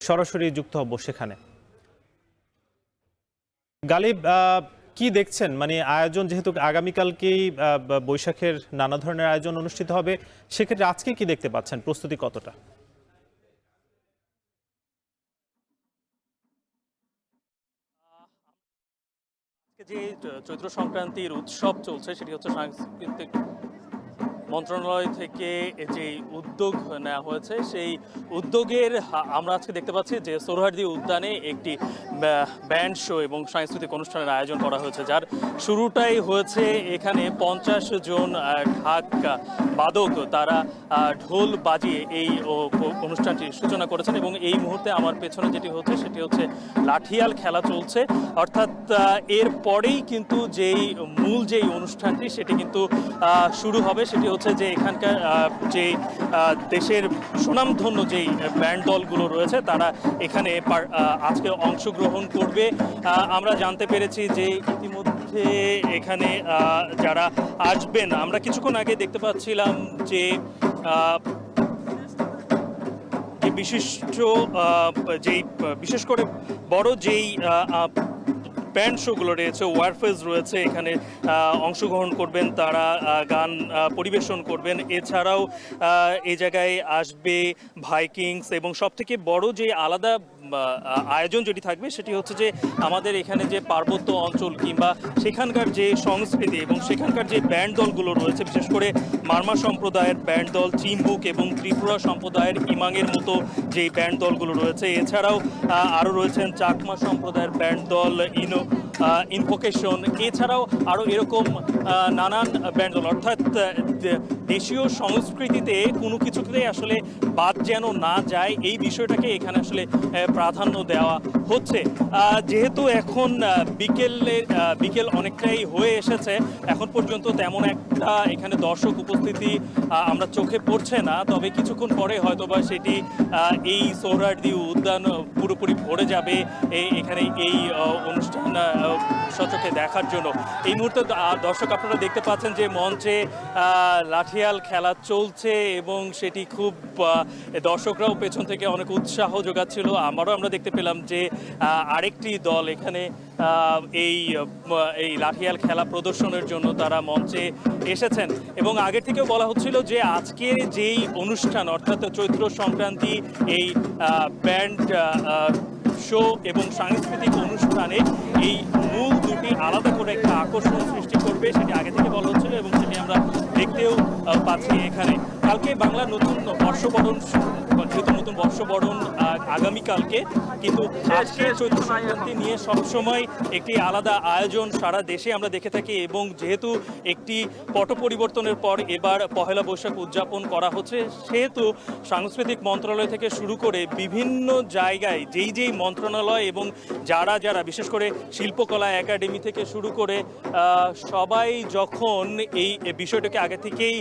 সরাসরি যুক্ত হব সেখানে। গালিব, কি দেখছেন? মানে আয়োজন যেহেতু আগামীকালকেই বৈশাখের নানা ধরনের আয়োজন অনুষ্ঠিত হবে, সেক্ষেত্রে আজকে কি দেখতে পাচ্ছেন, প্রস্তুতি কতটা? যে চৈত্র সংক্রান্তির উৎসব চলছে সেটি হচ্ছে সাংস্কৃতিক মন্ত্রণালয় থেকে যে উদ্যোগ নেওয়া হয়েছে সেই উদ্যোগের আমরা আজকে দেখতে পাচ্ছি যে সোহরাওয়ার্দী উদ্যানে একটি ব্যান্ড শো এবং সাংস্কৃতিক অনুষ্ঠানের আয়োজন করা হয়েছে, যার শুরুটাই হয়েছে এখানে 50 জন ঢাক বাদক তারা ঢোল বাজিয়ে এই অনুষ্ঠানটির সূচনা করেছেন। এবং এই মুহূর্তে আমার পেছনে যেটি হচ্ছে সেটি হচ্ছে লাঠিয়াল খেলা চলছে, অর্থাৎ এর পরেই কিন্তু যেই অনুষ্ঠানটি সেটি কিন্তু শুরু হবে। সেটি হচ্ছে যে এখানকার যে দেশের সুনামধন্য যেই ব্যান্ড দলগুলো রয়েছে তারা এখানে আজকে অংশগ্রহণ করবে। আমরা জানতে পেরেছি যে ইতিমধ্যে এখানে যারা আসবেন, আমরা কিছুক্ষণ আগে দেখতে পাচ্ছিলাম যে বিশিষ্ট যেই বিশেষ করে বড় যেই ব্যান্ড শোগুলো রয়েছে, ওয়ারফেজ রয়েছে, এখানে অংশগ্রহণ করবেন, তারা গান পরিবেশন করবেন। এছাড়াও এই জায়গায় আসবে ভাইকিংস এবং সবথেকে বড় যে আলাদা আয়োজন যেটি থাকবে সেটি হচ্ছে যে আমাদের এখানে যে পার্বত্য অঞ্চল কিংবা সেখানকার যে সংস্কৃতি এবং সেখানকার যে ব্যান্ড দলগুলো রয়েছে, বিশেষ করে মারমা সম্প্রদায়ের ব্যান্ড দল, চিম্বুক এবং ত্রিপুরা সম্প্রদায়ের ইমাংয়ের মতো যে ব্যান্ড দলগুলো রয়েছে, এছাড়াও আরও রয়েছেন চাকমা সম্প্রদায়ের ব্যান্ড দল ইনভোকেশন, এছাড়াও আরও এরকম নানান ব্যান্ড দল। অর্থাৎ দেশীয় সংস্কৃতিতে কোনো কিছুতেই আসলে বাদ যেন না যায় এই বিষয়টাকে এখানে আসলে প্রাধান্য দেওয়া হচ্ছে। যেহেতু এখন বিকেল অনেকটাই হয়ে এসেছে, এখন পর্যন্ত তেমন একটা এখানে দর্শক উপস্থিতি আমরা চোখে পড়ছে না, তবে কিছুক্ষণ পরে হয়তোবা সেটি এই সোহরাওয়ার্দী উদ্যান পুরোপুরি ভরে যাবে এখানে এই অনুষ্ঠান সচক্ষে দেখার জন্য। এই মুহূর্তে দর্শক আপনারা দেখতে পাচ্ছেন যে মঞ্চে লাঠিয়াল খেলা চলছে এবং সেটি খুব দর্শকরাও পেছন থেকে অনেক উৎসাহ যোগাচ্ছিল। আমরা দেখতে পেলাম যে আরেকটি দল এখানে এই লাঠিয়াল খেলা প্রদর্শনের জন্য তারা মঞ্চে এসেছেন। এবং আগের থেকেও বলা হচ্ছিল যে আজকের যেই অনুষ্ঠান, অর্থাৎ চৈত্র সংক্রান্তি এই ব্যান্ড শো এবং সাংস্কৃতিক অনুষ্ঠানে এই মূল দুটি আলাদা করে একটা আকর্ষণ সৃষ্টি করবে, সেটি আগে থেকে বলা হচ্ছিল এবং সেটি আমরা দেখতেও পাচ্ছি এখানে। কালকে বাংলা নতুন বর্ষবরণ, যেহেতু নতুন বর্ষবরণ আগামীকালকে, কিন্তু আজকে চৈত্র সংক্রান্তি নিয়ে সবসময় একটি আলাদা আয়োজন সারা দেশে আমরা দেখে থাকি। এবং যেহেতু একটি পট পরিবর্তনের পর এবার পহেলা বৈশাখ উদযাপন করা হচ্ছে, সেহেতু সাংস্কৃতিক মন্ত্রণালয় থেকে শুরু করে বিভিন্ন জায়গায় যেই মন্ত্রণালয় এবং যারা বিশেষ করে শিল্পকলা একাডেমি থেকে শুরু করে সবাই যখন এই বিষয়টাকে আগে থেকেই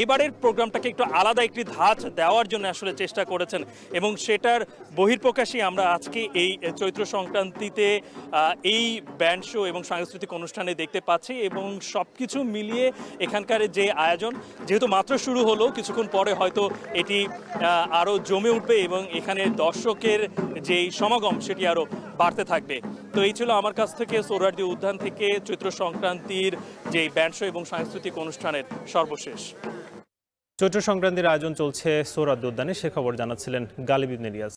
এবারের প্রোগ্রামটাকে একটু আলাদা একটি ধাঁচ দেওয়ার জন্য আসলে চেষ্টা করেছেন এবং সেটার বহিঃপ্রকাশই আমরা আজকে এই চৈত্র সংক্রান্তিতে এই ব্যান্ড শো এবং সাংস্কৃতিক অনুষ্ঠানে দেখতে পাচ্ছি। এবং সব কিছু মিলিয়ে এখানকার যে আয়োজন, যেহেতু মাত্র শুরু হলো, কিছুক্ষণ পরে হয়তো এটি আরও জমে উঠবে এবং এখানে দর্শকের যেই সমাগম সেটি আরও বাড়তে থাকবে। তো এই ছিল আমার কাছ থেকে সোহরাওয়ার্দী উদ্যান থেকে চৈত্র সংক্রান্তির যে ব্যান্ড শো এবং সাংস্কৃতিক অনুষ্ঠানের সর্বশেষ। চৈত্র সংক্রান্তির আয়োজন চলছে সোহরাওয়ার্দী উদ্যানে, সে খবর জানাচ্ছিলেন গালিব ইবনে রিয়াজ।